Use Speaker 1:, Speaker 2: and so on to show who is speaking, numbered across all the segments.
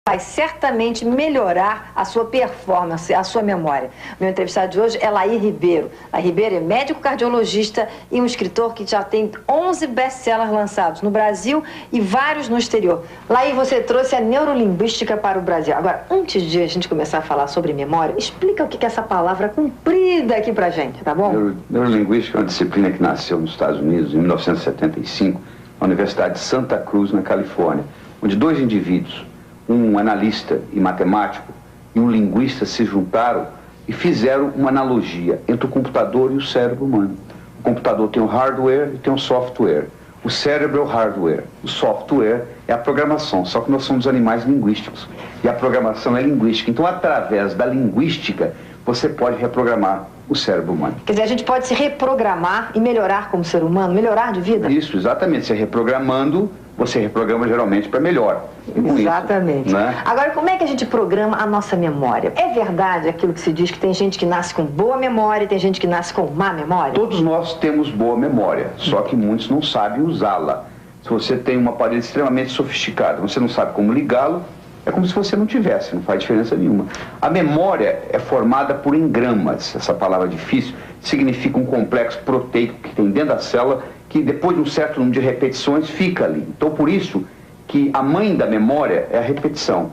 Speaker 1: vai certamente melhorar a sua performance, a sua memória. Meu entrevistado de hoje é Laí Ribeiro. Laí Ribeiro é médico cardiologista e um escritor que já tem 11 best-sellers lançados no Brasil e vários no exterior. Laí, você trouxe a neurolinguística para o Brasil. Agora, antes de a gente começar a falar sobre memória, explica o que é essa palavra comprida aqui pra gente, tá bom?
Speaker 2: Neurolinguística é uma disciplina que nasceu nos Estados Unidos em 1975, na Universidade de Santa Cruz, na Califórnia, onde dois indivíduos, um analista e matemático e um linguista, se juntaram e fizeram uma analogia entre o computador e o cérebro humano. O computador tem o hardware e tem o software. O cérebro é o hardware, o software é a programação, só que nós somos animais linguísticos e a programação é linguística. Então, através da linguística, você pode reprogramar o cérebro humano.
Speaker 1: Quer dizer, a gente pode se reprogramar e melhorar como ser humano, melhorar de vida?
Speaker 2: Isso, exatamente. Você reprogramando, você reprograma geralmente para melhor.
Speaker 1: Exatamente.
Speaker 2: Isso, né?
Speaker 1: Agora, como é que a gente programa a nossa memória? É verdade aquilo que se diz que tem gente que nasce com boa memória e tem gente que nasce com má memória?
Speaker 2: Todos nós temos boa memória, só que muitos não sabem usá-la. Se você tem um aparelho extremamente sofisticado, você não sabe como ligá-lo, é como se você não tivesse, não faz diferença nenhuma. A memória é formada por engramas. Essa palavra difícil significa um complexo proteico que tem dentro da célula, que depois de um certo número de repetições fica ali. Então, por isso que a mãe da memória é a repetição.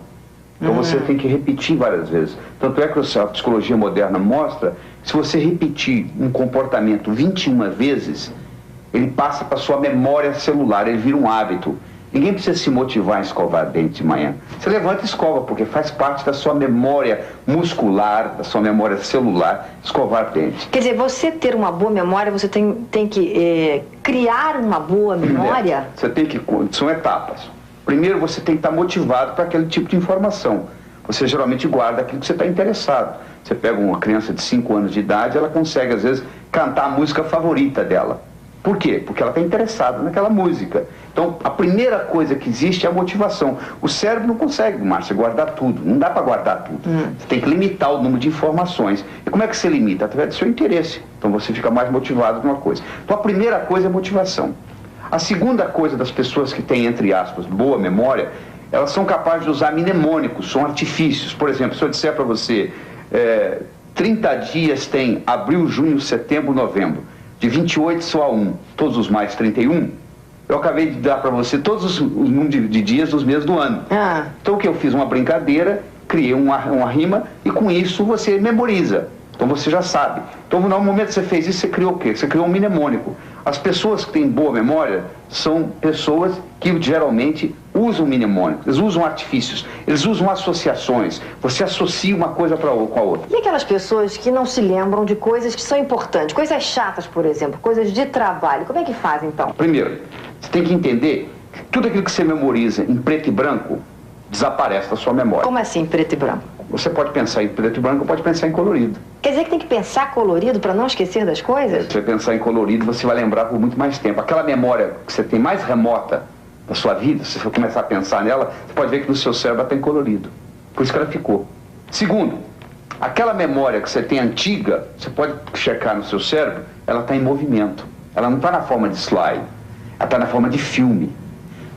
Speaker 2: Então você tem que repetir várias vezes. Tanto é que a psicologia moderna mostra que se você repetir um comportamento 21 vezes, ele passa para a sua memória celular, ele vira um hábito. Ninguém precisa se motivar a escovar dente de manhã. Você levanta e escova, porque faz parte da sua memória muscular, da sua memória celular, escovar dente.
Speaker 1: Quer dizer, você ter uma boa memória, você tem que criar uma boa memória?
Speaker 2: Você tem que... São etapas. Primeiro, você tem que estar motivado para aquele tipo de informação. Você geralmente guarda aquilo que você está interessado. Você pega uma criança de 5 anos de idade, ela consegue, às vezes, cantar a música favorita dela. Por quê? Porque ela está interessada naquela música. Então, a primeira coisa que existe é a motivação. O cérebro não consegue, Márcia, guardar tudo. Não dá para guardar tudo. Você tem que limitar o número de informações. E como é que você limita? Através do seu interesse. Então, você fica mais motivado numa coisa. Então, a primeira coisa é a motivação. A segunda coisa das pessoas que têm, entre aspas, boa memória, elas são capazes de usar mnemônicos, são artifícios. Por exemplo, se eu disser para você, 30 dias tem abril, junho, setembro, novembro. De 28 só a 1, todos os mais 31, eu acabei de dar para você todos os números de dias dos meses do ano. Então o que eu fiz? Uma brincadeira, criei uma rima e com isso você memoriza. Então você já sabe. Então no momento que você fez isso, você criou o quê? Você criou um mnemônico. As pessoas que têm boa memória são pessoas que geralmente usam mnemônicos, eles usam artifícios, eles usam associações. Você associa uma coisa com a outra.
Speaker 1: E aquelas pessoas que não se lembram de coisas que são importantes, coisas chatas, por exemplo, coisas de trabalho, como é que faz então?
Speaker 2: Primeiro, você tem que entender que tudo aquilo que você memoriza em preto e branco desaparece da sua memória.
Speaker 1: Como assim, preto e branco?
Speaker 2: Você pode pensar em preto e branco ou pode pensar em colorido.
Speaker 1: Quer dizer que tem que pensar colorido para não esquecer das coisas?
Speaker 2: Se você pensar em colorido, você vai lembrar por muito mais tempo. Aquela memória que você tem mais remota da sua vida, se você for começar a pensar nela, você pode ver que no seu cérebro ela tem colorido. Por isso que ela ficou. Segundo, aquela memória que você tem antiga, você pode checar no seu cérebro, ela está em movimento. Ela não está na forma de slide, ela está na forma de filme.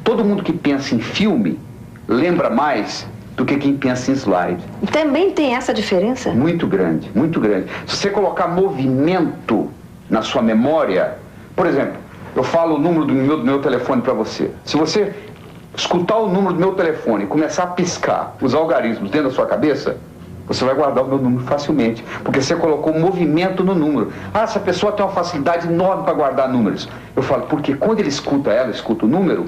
Speaker 2: Todo mundo que pensa em filme lembra mais do que quem pensa em slide.
Speaker 1: E também tem essa diferença?
Speaker 2: Muito grande, muito grande. Se você colocar movimento na sua memória, por exemplo, eu falo o número do meu telefone para você. Se você escutar o número do meu telefone e começar a piscar os algarismos dentro da sua cabeça, você vai guardar o meu número facilmente, porque você colocou movimento no número. Essa pessoa tem uma facilidade enorme para guardar números. Eu falo, porque quando ele escuta o número,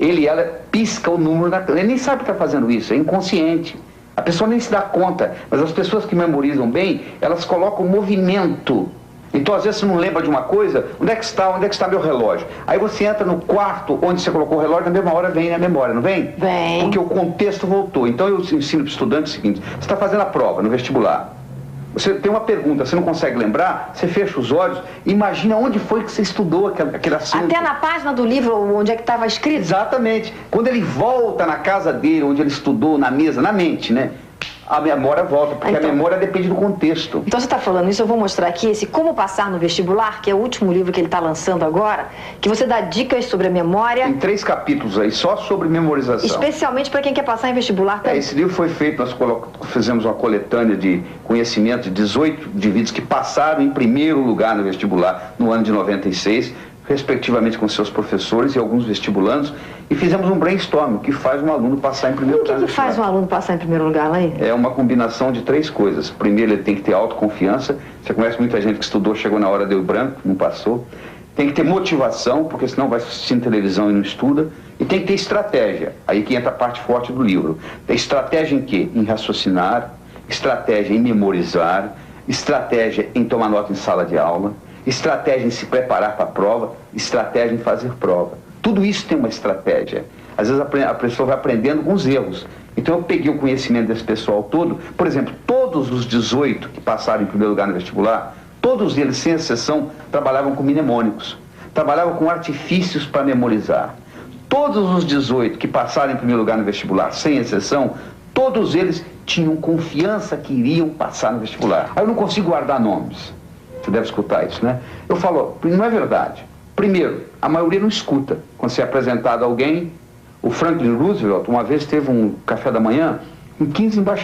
Speaker 2: ela pisca o número, ele nem sabe que está fazendo isso, é inconsciente. A pessoa nem se dá conta, mas as pessoas que memorizam bem, elas colocam movimento. Então, às vezes, você não lembra de uma coisa, onde é que está meu relógio? Aí você entra no quarto onde você colocou o relógio, na mesma hora vem na memória, não vem?
Speaker 1: Vem.
Speaker 2: Porque o contexto voltou. Então, eu ensino para o estudante o seguinte, você está fazendo a prova no vestibular. Você tem uma pergunta, você não consegue lembrar, você fecha os olhos, imagina onde foi que você estudou aquele assunto.
Speaker 1: Até na página do livro onde é que estava escrito?
Speaker 2: Exatamente. Quando ele volta na casa dele, onde ele estudou, na mesa, na mente, né? a memória volta, porque a memória depende do contexto.
Speaker 1: Então você está falando isso, eu vou mostrar aqui esse Como Passar no Vestibular, que é o último livro que ele está lançando agora, que você dá dicas sobre a memória.
Speaker 2: Tem 3 capítulos aí, só sobre memorização.
Speaker 1: Especialmente para quem quer passar em vestibular também.
Speaker 2: Esse livro foi feito, nós fizemos uma coletânea de conhecimento de 18 indivíduos que passaram em primeiro lugar no vestibular no ano de 96, respectivamente com seus professores e alguns vestibulandos, e fizemos um brainstorm, o que faz um aluno passar em primeiro lugar.
Speaker 1: O que faz um aluno passar em primeiro lugar, Laí?
Speaker 2: É uma combinação de 3 coisas. Primeiro, ele tem que ter autoconfiança. Você conhece muita gente que estudou, chegou na hora, deu branco, não passou. Tem que ter motivação, porque senão vai assistindo televisão e não estuda. E tem que ter estratégia. Aí que entra a parte forte do livro. Tem estratégia em quê? Em raciocinar, estratégia em memorizar, estratégia em tomar nota em sala de aula, estratégia em se preparar para a prova, estratégia em fazer prova. Tudo isso tem uma estratégia. Às vezes a pessoa vai aprendendo com os erros. Então eu peguei o conhecimento desse pessoal todo. Por exemplo, todos os 18 que passaram em primeiro lugar no vestibular, todos eles, sem exceção, trabalhavam com mnemônicos. Trabalhavam com artifícios para memorizar. Todos os 18 que passaram em primeiro lugar no vestibular, sem exceção, todos eles tinham confiança que iriam passar no vestibular. Aí eu não consigo guardar nomes. Você deve escutar isso, né? Eu falo, não é verdade. Primeiro, a maioria não escuta. Quando você é apresentado a alguém, o Franklin Roosevelt uma vez teve um café da manhã com 15 embaixadores.